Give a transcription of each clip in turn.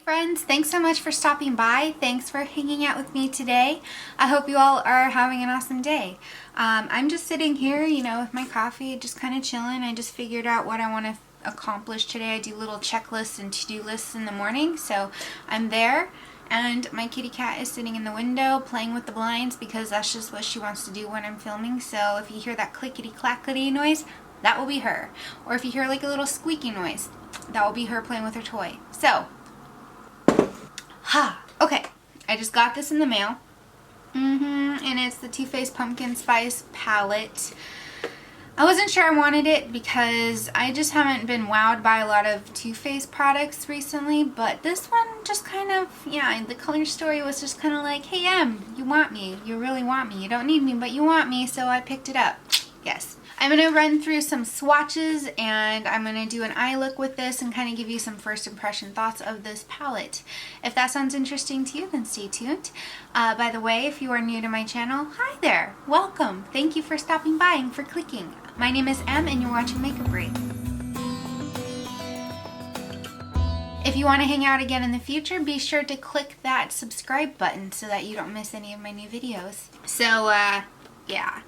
friends, thanks so much for stopping by. Thanks for hanging out with me today. I hope you all are having an awesome day. I'm just sitting here, with my coffee, just kind of chilling. I just figured out what I want to accomplish today. I do little checklists and to-do lists in the morning, so I'm there. And my kitty cat is sitting in the window playing with the blinds because that's just what she wants to do when I'm filming. So if you hear that clickety-clackety noise, that will be her. Or if you hear like a little squeaky noise, that will be her playing with her toy. So, okay, I just got this in the mail. And it's the Too Faced Pumpkin Spice palette. I wasn't sure I wanted it because I just haven't been wowed by a lot of Too Faced products recently, but this one just kind of, the color story was just kind of like, hey Em, you want me, you really want me, you don't need me, but you want me, so I picked it up. Yes. I'm going to run through some swatches and I'm going to do an eye look with this and kind of give you some first impression thoughts of this palette. If that sounds interesting to you, then stay tuned. By the way, if you are new to my channel, hi there, welcome. Thank you for stopping by and for clicking. My name is Em and you're watching Makeupry. If you want to hang out again in the future, be sure to click that subscribe button so that you don't miss any of my new videos. So, yeah.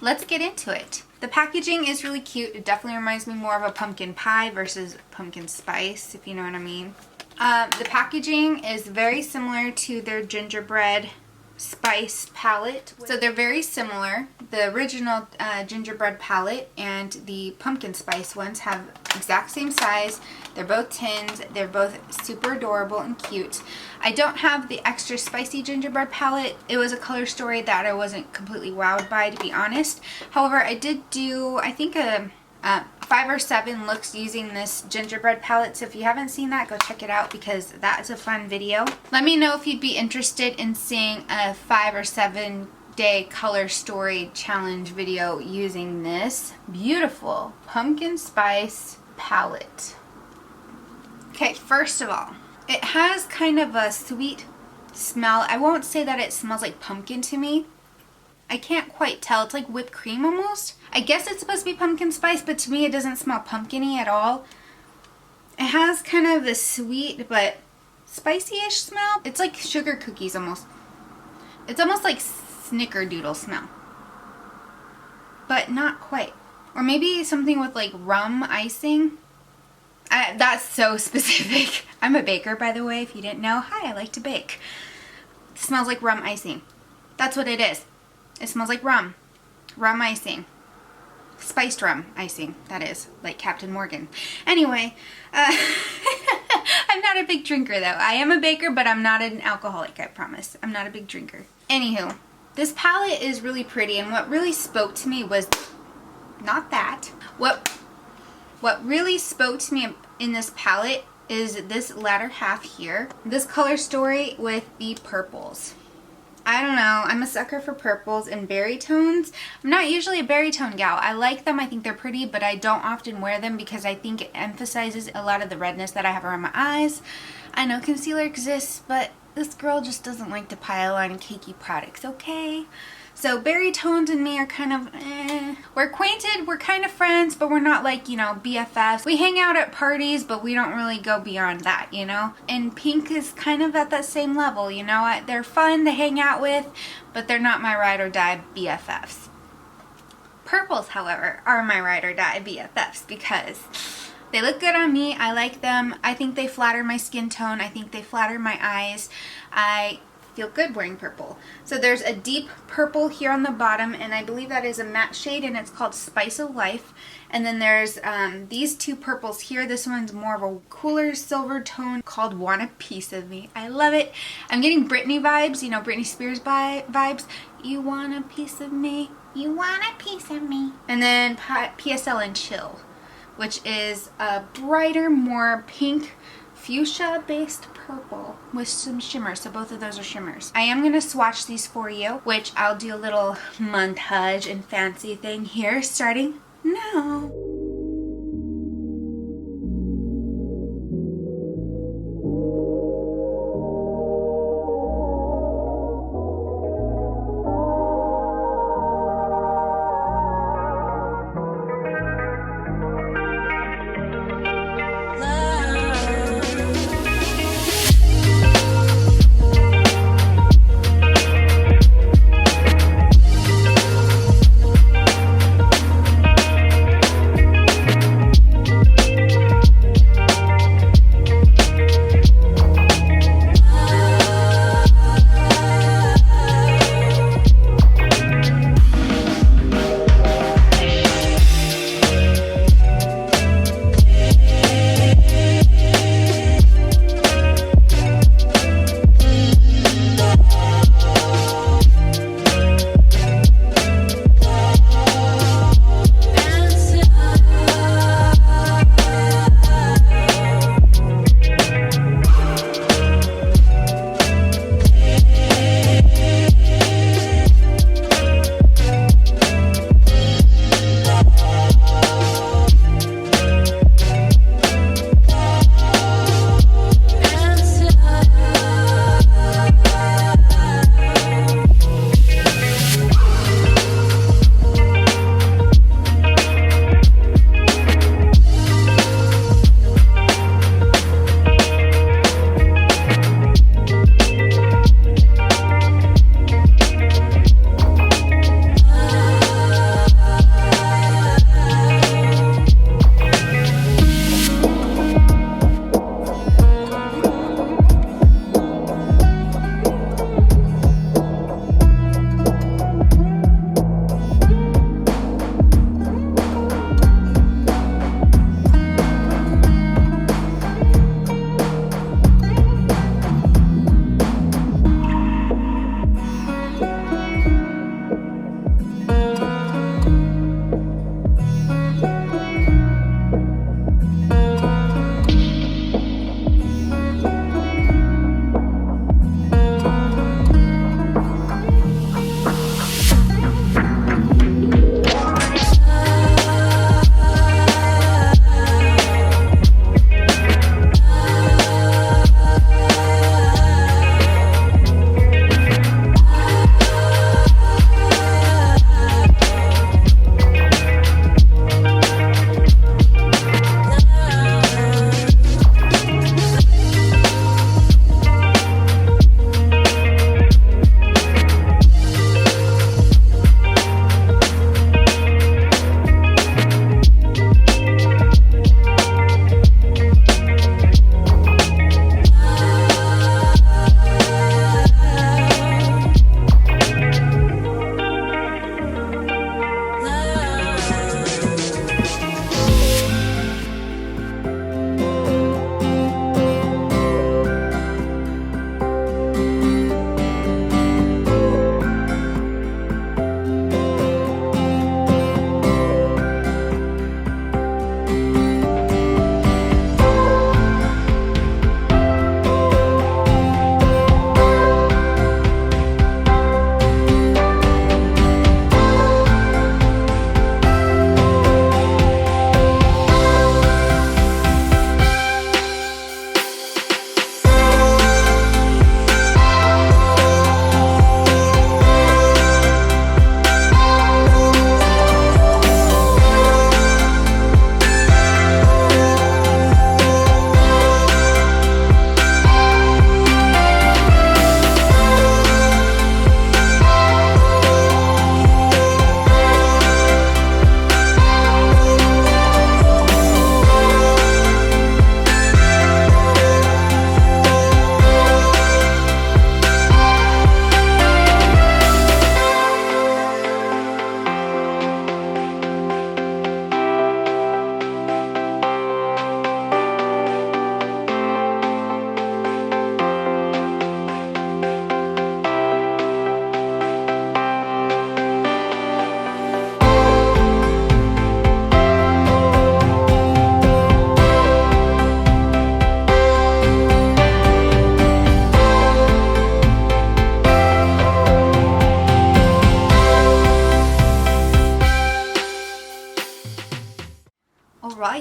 Let's get into it. The packaging is really cute. It definitely reminds me more of a pumpkin pie versus pumpkin spice, if you know what I mean. The packaging is very similar to their gingerbread spice palette. So they're very similar. The original gingerbread palette and the pumpkin spice ones have exact same size. They're both tins. They're both super adorable and cute. I don't have the extra spicy gingerbread palette. It was a color story that I wasn't completely wowed by, to be honest. However, I did do, I think, 5 or 7 looks using this gingerbread palette. So if you haven't seen that, go check it out because that's a fun video. Let me know if you'd be interested in seeing a 5 or 7 day color story challenge video using this beautiful pumpkin spice palette. Okay, first of all, it has kind of a sweet smell. I won't say that it smells like pumpkin to me. I can't quite tell. It's like whipped cream almost. I guess it's supposed to be pumpkin spice, but to me it doesn't smell pumpkin-y at all. It has kind of this sweet but spicy-ish smell. It's like sugar cookies almost. It's almost like snickerdoodle smell. But not quite. Or maybe something with like rum icing. That's so specific. I'm a baker, by the way, if you didn't know. Hi, I like to bake. It smells like rum icing. That's what it is. It smells like rum. Rum icing. Spiced rum icing, that is. Like Captain Morgan. Anyway, I'm not a big drinker, though. I am a baker, but I'm not an alcoholic, I promise. I'm not a big drinker. Anywho, this palette is really pretty, and what really spoke to me was not that. What really spoke to me in this palette is this latter half here. This color story with the purples. I don't know, I'm a sucker for purples and berry tones. I'm not usually a berry tone gal. I like them, I think they're pretty, but I don't often wear them because I think it emphasizes a lot of the redness that I have around my eyes. I know concealer exists, but this girl just doesn't like to pile on cakey products, okay? So berry tones and me are kind of We're acquainted, we're kind of friends, but we're not like, BFFs. We hang out at parties, but we don't really go beyond that, And pink is kind of at that same level, They're fun to hang out with, but they're not my ride or die BFFs. Purples, however, are my ride or die BFFs because they look good on me. I like them. I think they flatter my skin tone. I think they flatter my eyes. I feel good wearing purple. So there's a deep purple here on the bottom, and I believe that is a matte shade, and it's called Spice of Life. And then there's these two purples here. This one's more of a cooler silver tone called Want a Piece of Me. I love it. I'm getting Britney vibes, Britney Spears vibes. You want a piece of me? You want a piece of me? And then PSL and Chill, which is a brighter, more pink, fuchsia based purple with some shimmer. So both of those are shimmers. I am going to swatch these for you, which I'll do a little montage and fancy thing here starting now.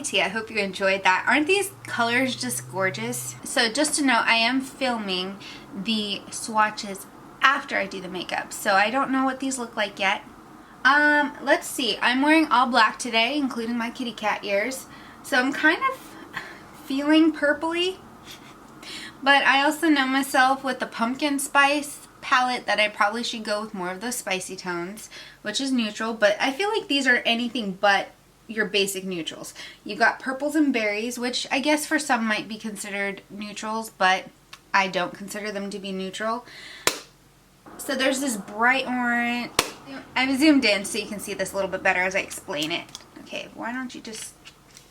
Tea. I hope you enjoyed that. Aren't these colors just gorgeous? So just to know, I am filming the swatches after I do the makeup, so I don't know what these look like yet. Let's see. I'm wearing all black today, including my kitty cat ears, so I'm kind of feeling purpley, but I also know myself with the pumpkin spice palette that I probably should go with more of those spicy tones, which is neutral, but I feel like these are anything but your basic neutrals. You got purples and berries, which I guess for some might be considered neutrals, but I don't consider them to be neutral. So there's this bright orange. I've zoomed in so you can see this a little bit better as I explain it. Okay, why don't you just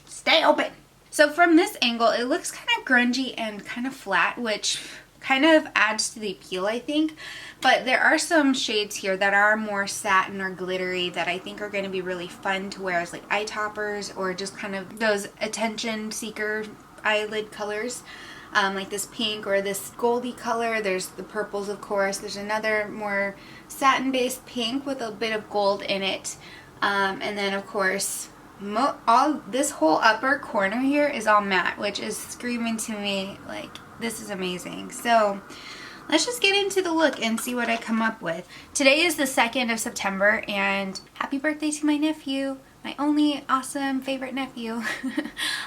stay open? So from this angle, it looks kind of grungy and kind of flat, which kind of adds to the appeal, I think. But there are some shades here that are more satin or glittery that I think are going to be really fun to wear as like eye toppers or just kind of those attention seeker eyelid colors. Like this pink or this goldy color. There's the purples, of course. There's another more satin-based pink with a bit of gold in it. And then, of course, this whole upper corner here is all matte, which is screaming to me like, this is amazing. So let's just get into the look and see what I come up with. Today is the 2nd of September, and happy birthday to my nephew. My only awesome favorite nephew.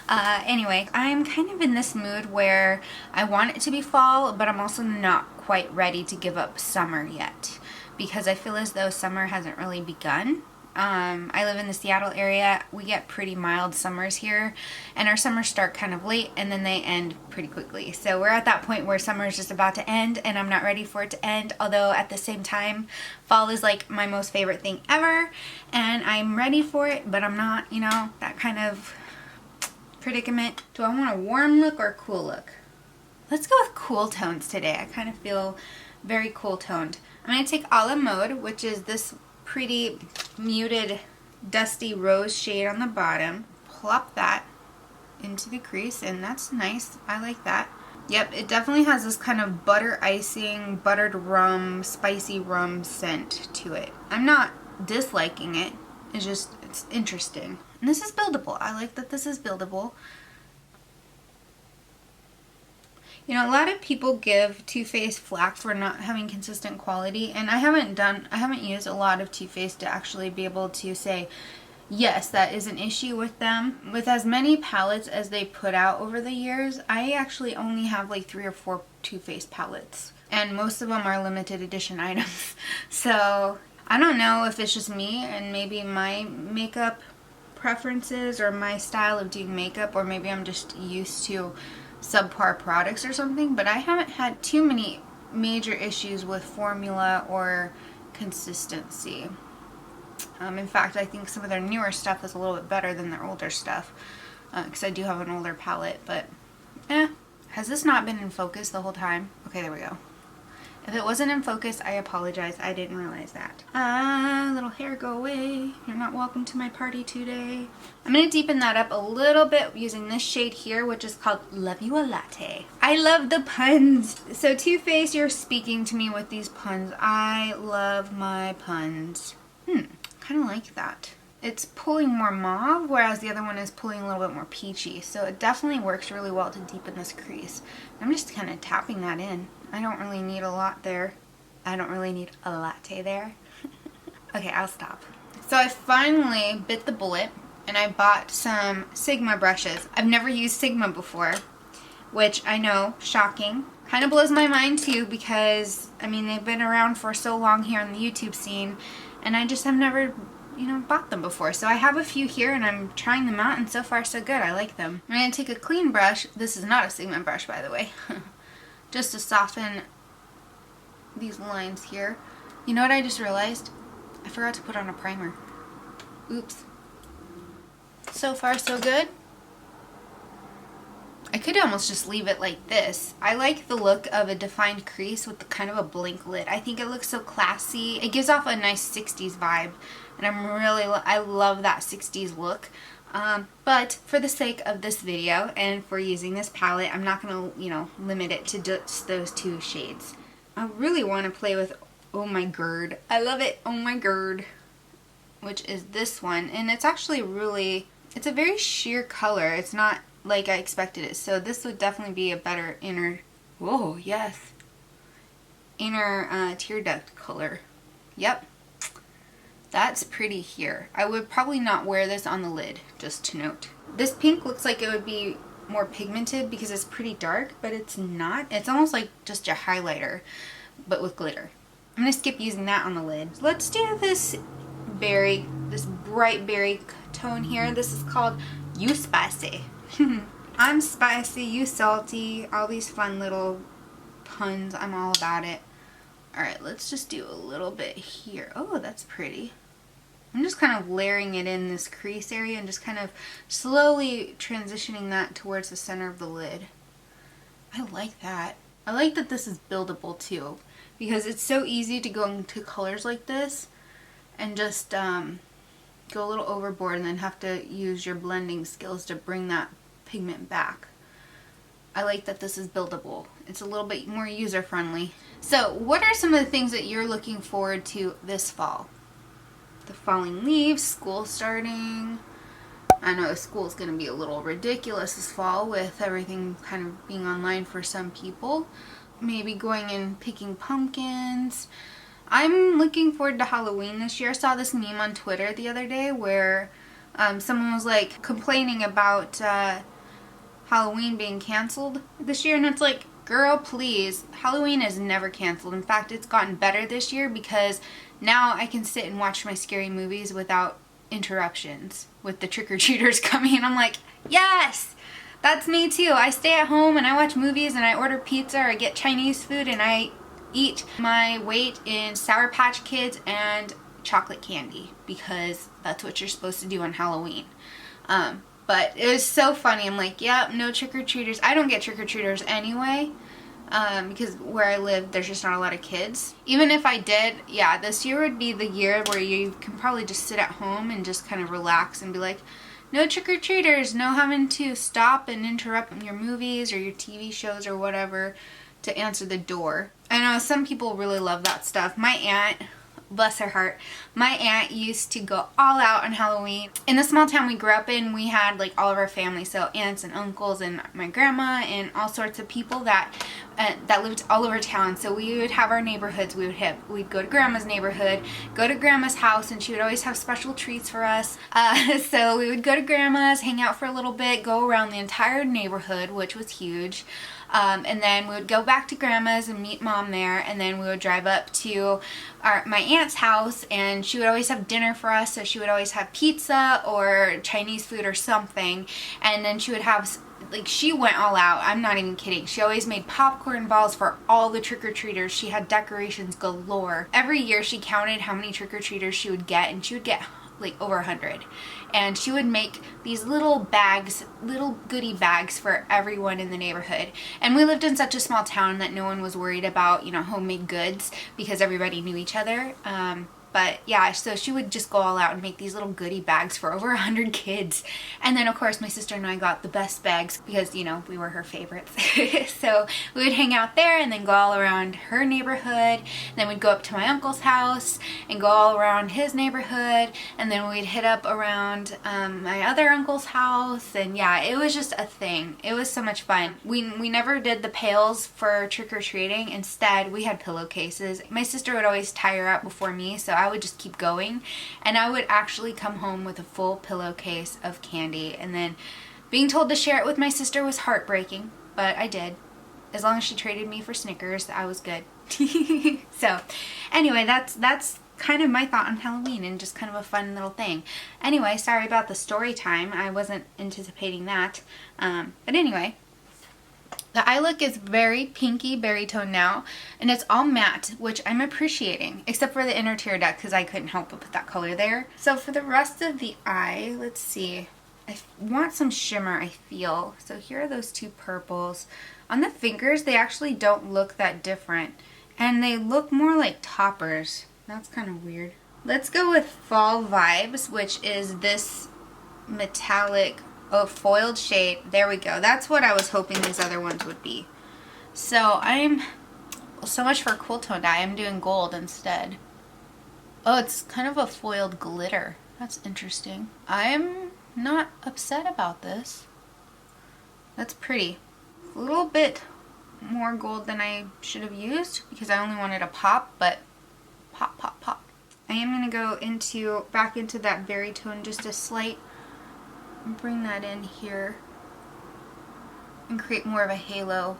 Anyway, I'm kind of in this mood where I want it to be fall, but I'm also not quite ready to give up summer yet, because I feel as though summer hasn't really begun. I live in the Seattle area. We get pretty mild summers here, and our summers start kind of late and then they end pretty quickly. So we're at that point where summer is just about to end and I'm not ready for it to end, although at the same time fall is like my most favorite thing ever and I'm ready for it, but I'm not, you know, that kind of predicament. Do I want a warm look or a cool look? Let's go with cool tones today. I kind of feel very cool toned. I'm going to take Olive Mode, which is this pretty muted dusty rose shade on the bottom, plop that into the crease, and that's nice. I like that. Yep, it definitely has this kind of butter icing, buttered rum, spicy rum scent to it. I'm not disliking it, it's interesting. And this is buildable. I like that this is buildable. You know, a lot of people give Too Faced flack for not having consistent quality, and I haven't used a lot of Too Faced to actually be able to say, yes, that is an issue with them. With as many palettes as they put out over the years, I actually only have like 3 or 4 Too Faced palettes, and most of them are limited edition items. So I don't know if it's just me and maybe my makeup preferences or my style of doing makeup, or maybe I'm just used to subpar products or something, but I haven't had too many major issues with formula or consistency. In fact, I think some of their newer stuff is a little bit better than their older stuff, because I do have an older palette, but has this not been in focus the whole time? Okay, there we go. If it wasn't in focus, I apologize. I didn't realize that. Little hair, go away. You're not welcome to my party today. I'm going to deepen that up a little bit using this shade here, which is called Love You a Latte. I love the puns. So Too Faced, you're speaking to me with these puns. I love my puns. Kind of like that. It's pulling more mauve, whereas the other one is pulling a little bit more peachy. So it definitely works really well to deepen this crease. I'm just kind of tapping that in. I don't really need a lot there. I don't really need a latte there. Okay, I'll stop. So I finally bit the bullet and I bought some Sigma brushes. I've never used Sigma before, which I know, shocking. Kind of blows my mind too, because I mean they've been around for so long here on the YouTube scene and I just have never, you know, bought them before. So I have a few here and I'm trying them out, and so far so good. I like them. I'm going to take a clean brush. This is not a Sigma brush, by the way. Just to soften these lines here. You know what I just realized? I forgot to put on a primer. Oops. So far so good. I could almost just leave it like this. I like the look of a defined crease with kind of a blank lid. I think it looks so classy. It gives off a nice 60s vibe, and I love that 60s look. But for the sake of this video and for using this palette, I'm not going to, you know, limit it to just those 2 shades. I really want to play with Oh My Gerd. I love it, Oh My Gerd, which is this one. And it's actually really It's a very sheer color. It's not like I expected it. So this would definitely be a better inner, whoa, yes, inner tear duct color. Yep. That's pretty here. I would probably not wear this on the lid, just to note. This pink looks like it would be more pigmented because it's pretty dark, but it's not. It's almost like just a highlighter, but with glitter. I'm gonna skip using that on the lid. Let's do this berry, this bright berry tone here. This is called You Spicy. I'm spicy, you salty, all these fun little puns. I'm all about it. Alright, let's just do a little bit here. Oh, that's pretty. I'm just kind of layering it in this crease area and just kind of slowly transitioning that towards the center of the lid. I like that. I like that this is buildable too, because it's so easy to go into colors like this and just go a little overboard and then have to use your blending skills to bring that pigment back. I like that this is buildable. It's a little bit more user-friendly. So what are some of the things that you're looking forward to this fall? The falling leaves, school starting. I know school's going to be a little ridiculous this fall with everything kind of being online for some people. Maybe going and picking pumpkins. I'm looking forward to Halloween this year. I saw this meme on Twitter the other day where someone was like complaining about Halloween being canceled this year, and it's like, girl, please, Halloween is never canceled. In fact, it's gotten better this year because now I can sit and watch my scary movies without interruptions with the trick-or-treaters coming, and I'm like, yes, that's me too. I stay at home and I watch movies and I order pizza or I get Chinese food and I eat my weight in Sour Patch Kids and chocolate candy because that's what you're supposed to do on Halloween. But it was so funny. I'm like, yeah, no trick-or-treaters. I don't get trick-or-treaters anyway, because where I live, there's just not a lot of kids. Even if I did, yeah, this year would be the year where you can probably just sit at home and just kind of relax and be like, no trick-or-treaters, no having to stop and interrupt your movies or your TV shows or whatever to answer the door. I know some people really love that stuff. My aunt, bless her heart, my aunt used to go all out on Halloween. In the small town we grew up in, we had like all of our family, so aunts and uncles and my grandma and all sorts of people that lived all over town. So we would have our neighborhoods we would hit. We'd go to grandma's neighborhood, go to grandma's house, and she would always have special treats for us. So we would go to grandma's, hang out for a little bit, go around the entire neighborhood, which was huge. And then we would go back to grandma's and meet mom there, and then we would drive up to my aunt's house, and she would always have dinner for us. So she would always have pizza or Chinese food or something, and then she would have, like, she went all out. I'm not even kidding. She always made popcorn balls for all the trick-or-treaters. She had decorations galore. Every year she counted how many trick-or-treaters she would get, and she would get like over 100. And she would make these little bags, little goodie bags for everyone in the neighborhood. And we lived in such a small town that no one was worried about, you know, homemade goods because everybody knew each other. But yeah, so she would just go all out and make these little goodie bags for over 100 kids. And then of course my sister and I got the best bags because, you know, we were her favorites. So we would hang out there and then go all around her neighborhood. Then we'd go up to my uncle's house and go all around his neighborhood. And then we'd hit up around my other uncle's house. And yeah, it was just a thing. It was so much fun. We never did the pails for trick-or-treating. Instead, we had pillowcases. My sister would always tie her out before me, so I would just keep going, and I would actually come home with a full pillowcase of candy, and then being told to share it with my sister was heartbreaking, but I did. As long as she traded me for Snickers, I was good. So anyway, that's kind of my thought on Halloween and just kind of a fun little thing. Anyway, sorry about the story time. I wasn't anticipating that. But anyway, the eye look is very pinky berry tone now, and it's all matte, which I'm appreciating, except for the inner tear duct because I couldn't help but put that color there. So for the rest of the eye, let's see. I want some shimmer, I feel. So here are those two purples. On the fingers, they actually don't look that different, and they look more like toppers. That's kind of weird. Let's go with Fall Vibes, which is this metallic foiled shade. There we go. That's what I was hoping these other ones would be. So so much for a cool tone dye. I'm doing gold instead. Oh, it's kind of a foiled glitter. That's interesting. I'm not upset about this. That's pretty. A little bit more gold than I should have used because I only wanted a pop, but pop, pop, pop. I am going to go back into that berry tone just a slight, and bring that in here and create more of a halo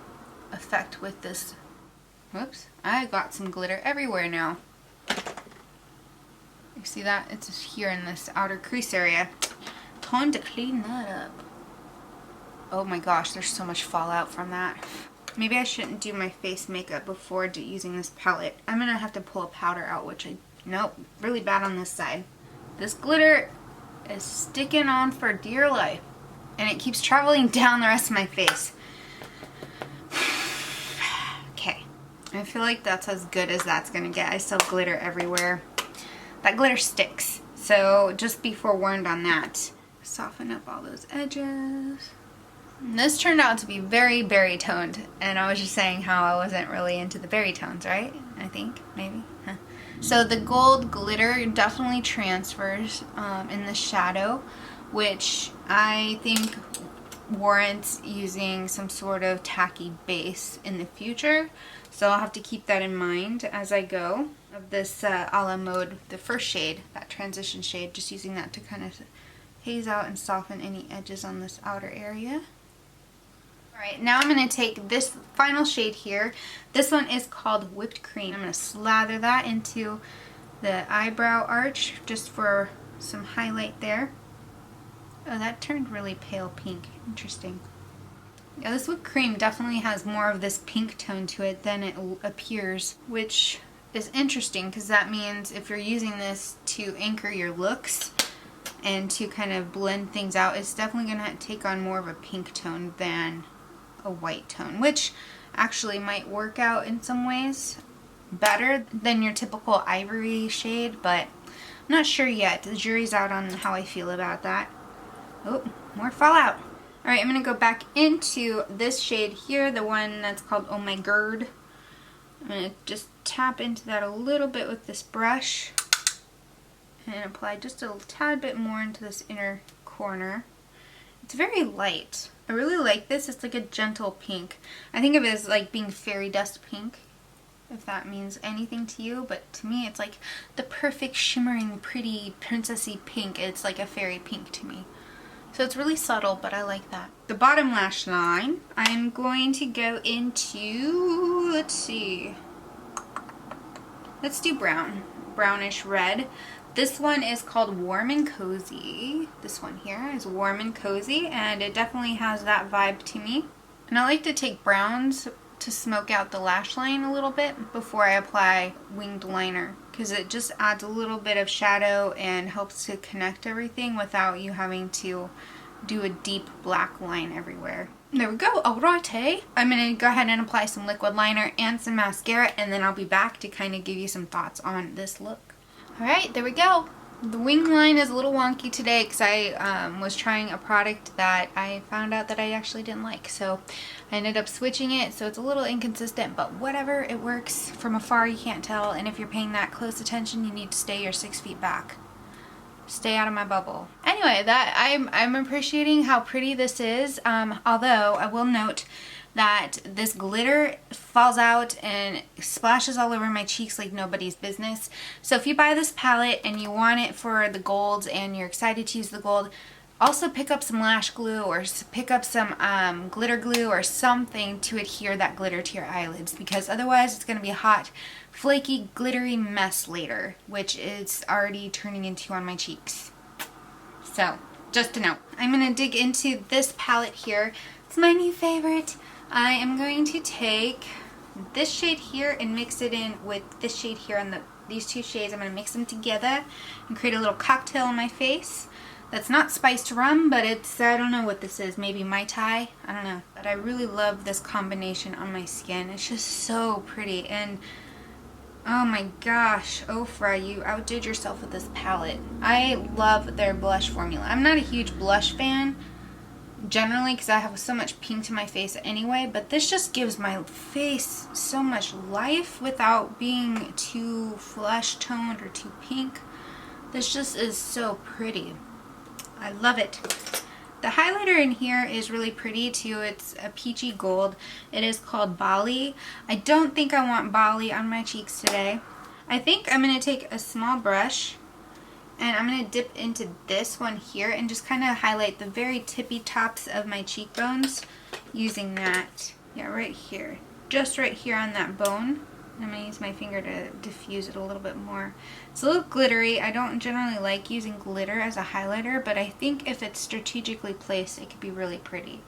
effect with this. Whoops, I got some glitter everywhere now. You see that? It's here in this outer crease area. Time to clean that up. Oh my gosh, there's so much fallout from that. Maybe I shouldn't do my face makeup before using this palette. I'm gonna have to pull a powder out, which nope, really bad on this side. This glitter is sticking on for dear life, and it keeps traveling down the rest of my face. Okay, I feel like that's as good as that's gonna get. I still have glitter everywhere. That glitter sticks, so just be forewarned on that. Soften up all those edges. And this turned out to be very berry toned, and I was just saying how I wasn't really into the berry tones, right? I think, maybe. Huh. So the gold glitter definitely transfers in the shadow, which I think warrants using some sort of tacky base in the future. So I'll have to keep that in mind as I go. Of this a la mode, the first shade, that transition shade, just using that to kind of haze out and soften any edges on this outer area. Alright, now I'm going to take this final shade here. This one is called Whipped Cream. I'm going to slather that into the eyebrow arch just for some highlight there. Oh, that turned really pale pink. Interesting. Yeah, this whipped cream definitely has more of this pink tone to it than it appears, which is interesting because that means if you're using this to anchor your looks and to kind of blend things out, it's definitely going to take on more of a pink tone than a white tone, which actually might work out in some ways better than your typical ivory shade, but I'm not sure yet. The jury's out on how I feel about that. Oh, more fallout. Alright, I'm going to go back into this shade here, the one that's called Oh My Gerd. I'm going to just tap into that a little bit with this brush and apply just a tad bit more into this inner corner. It's very light. I really like this. It's like a gentle pink. I think of it as like being fairy dust pink, if that means anything to you, but to me it's like the perfect shimmering pretty princessy pink. It's like a fairy pink to me. So it's really subtle, but I like that. The bottom lash line, I'm going to go into, let's see, let's do brown, brownish red. This one is called Warm and Cozy. This one here is Warm and Cozy, and it definitely has that vibe to me. And I like to take browns to smoke out the lash line a little bit before I apply winged liner, because it just adds a little bit of shadow and helps to connect everything without you having to do a deep black line everywhere. There we go. Alrighty. I'm going to go ahead and apply some liquid liner and some mascara, and then I'll be back to kind of give you some thoughts on this look. Alright, there we go. The wing line is a little wonky today because I was trying a product that I found out that I actually didn't like. So I ended up switching it, so it's a little inconsistent, but whatever, it works. From afar you can't tell, and if you're paying that close attention, you need to stay your 6 feet back. Stay out of my bubble. Anyway, I'm appreciating how pretty this is, although I will note that this glitter falls out and splashes all over my cheeks like nobody's business. So if you buy this palette and you want it for the golds and you're excited to use the gold, also pick up some lash glue or pick up some glitter glue or something to adhere that glitter to your eyelids, because otherwise it's going to be a hot, flaky, glittery mess later, which is already turning into on my cheeks. So, just to know. I'm going to dig into this palette here. It's my new favorite. I am going to take this shade here and mix it in with this shade here, and these two shades, I'm going to mix them together and create a little cocktail on my face. That's not spiced rum, but it's, I don't know what this is, maybe Mai Tai, I don't know. But I really love this combination on my skin. It's just so pretty, and oh my gosh, Ofra, you outdid yourself with this palette. I love their blush formula. I'm not a huge blush fan generally because I have so much pink to my face anyway, but this just gives my face so much life without being too flesh toned or too pink. This just is so pretty. I love it. The highlighter in here is really pretty too. It's a peachy gold. It is called Bali. I don't think I want Bali on my cheeks today. I think I'm going to take a small brush and I'm going to dip into this one here and just kind of highlight the very tippy tops of my cheekbones using that. Yeah, right here. Just right here on that bone. I'm going to use my finger to diffuse it a little bit more. It's a little glittery. I don't generally like using glitter as a highlighter, but I think if it's strategically placed, it could be really pretty.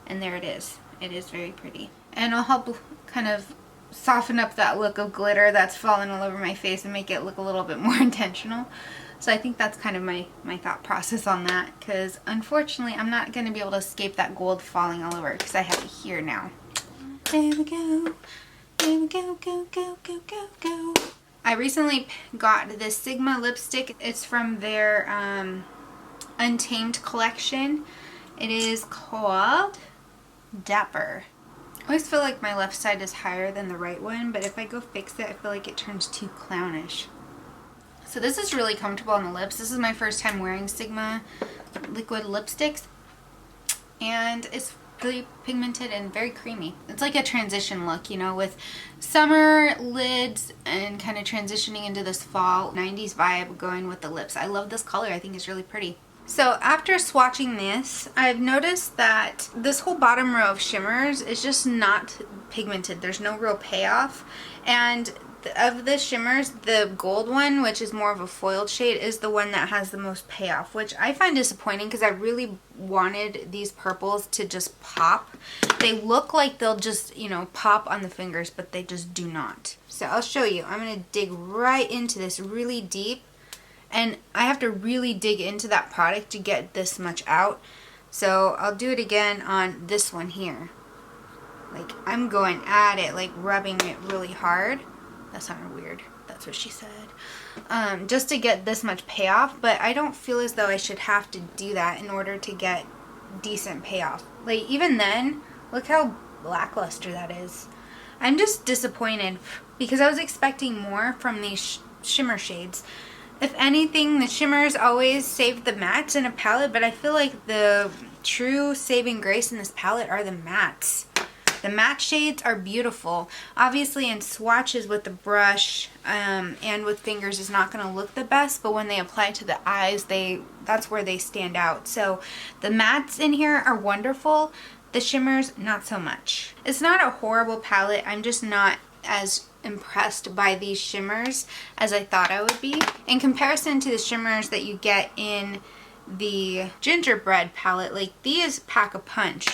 And there it is. It is very pretty. And it'll help kind of soften up that look of glitter that's fallen all over my face and make it look a little bit more intentional. So I think that's kind of my thought process on that, because unfortunately I'm not going to be able to escape that gold falling all over because I have it here now. There we go. There we go, go, go, go, go, go. I recently got this Sigma lipstick. It's from their Untamed collection. It is called Dapper. I always feel like my left side is higher than the right one, but if I go fix it, I feel like it turns too clownish. So this is really comfortable on the lips. This is my first time wearing Sigma liquid lipsticks, and it's really pigmented and very creamy. It's like a transition look, you know, with summer lids and kind of transitioning into this fall 90s vibe going with the lips. I love this color. I think it's really pretty. So after swatching this, I've noticed that this whole bottom row of shimmers is just not pigmented. There's no real payoff. And of the shimmers, the gold one, which is more of a foiled shade, is the one that has the most payoff, which I find disappointing because I really wanted these purples to just pop. They look like they'll just, you know, pop on the fingers, but they just do not. So I'll show you. I'm going to dig right into this really deep, and I have to really dig into that product to get this much out. So I'll do it again on this one here. Like, I'm going at it, like rubbing it really hard. That sounded weird. That's what she said. Just to get this much payoff, but I don't feel as though I should have to do that in order to get decent payoff. Like, even then, look how lackluster that is. I'm just disappointed because I was expecting more from these shimmer shades. If anything, the shimmers always save the mattes in a palette, but I feel like the true saving grace in this palette are the mattes. The matte shades are beautiful. Obviously in swatches with the brush and with fingers is not going to look the best, but when they apply to the eyes, that's where they stand out. So the mattes in here are wonderful. The shimmers, not so much. It's not a horrible palette. I'm just not as impressed by these shimmers as I thought I would be. In comparison to the shimmers that you get in the gingerbread palette, like these pack a punch.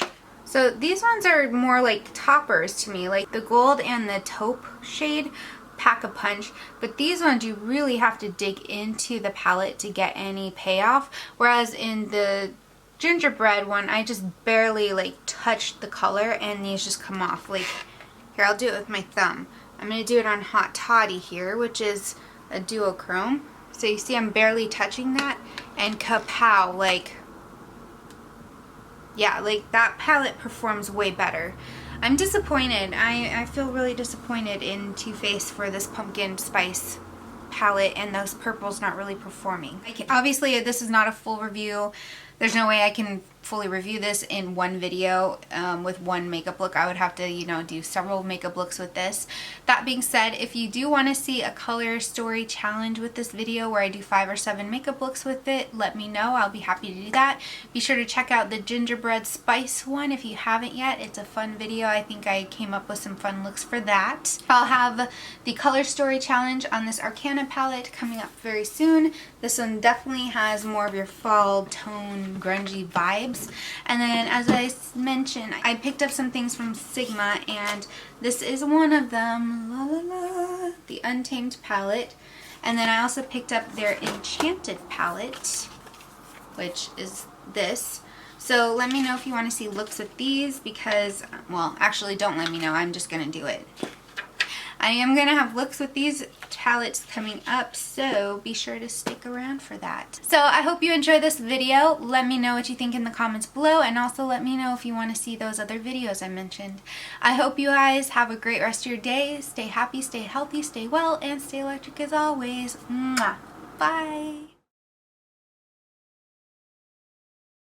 So these ones are more like toppers to me, like the gold and the taupe shade pack a punch, but these ones you really have to dig into the palette to get any payoff, whereas in the gingerbread one I just barely like touched the color and these just come off. Like, here, I'll do it with my thumb. I'm going to do it on Hot Toddy here, which is a duochrome. So you see I'm barely touching that, and kapow, like, yeah, like that palette performs way better. I'm disappointed. I feel really disappointed in Too Faced for this pumpkin spice palette and those purples not really performing. Obviously, this is not a full review. There's no way I can fully review this in one video with one makeup look. I would have to, you know, do several makeup looks with this. That being said, if you do want to see a color story challenge with this video where I do 5 or 7 makeup looks with it, let me know. I'll be happy to do that. Be sure to check out the gingerbread spice one if you haven't yet. It's a fun video. I think I came up with some fun looks for that. I'll have the color story challenge on this Arcana palette coming up very soon. This one definitely has more of your fall tone grungy vibes. And then, as I mentioned, I picked up some things from Sigma, and this is one of them, la la la, the Untamed palette. And then I also picked up their Enchanted palette, which is this. So let me know if you want to see looks with these, because, well, actually don't let me know, I'm just going to do it. I am going to have looks with these palettes coming up, so be sure to stick around for that. So I hope you enjoyed this video. Let me know what you think in the comments below, and also let me know if you want to see those other videos I mentioned. I hope you guys have a great rest of your day. Stay happy, stay healthy, stay well, and stay electric as always. Mwah. Bye!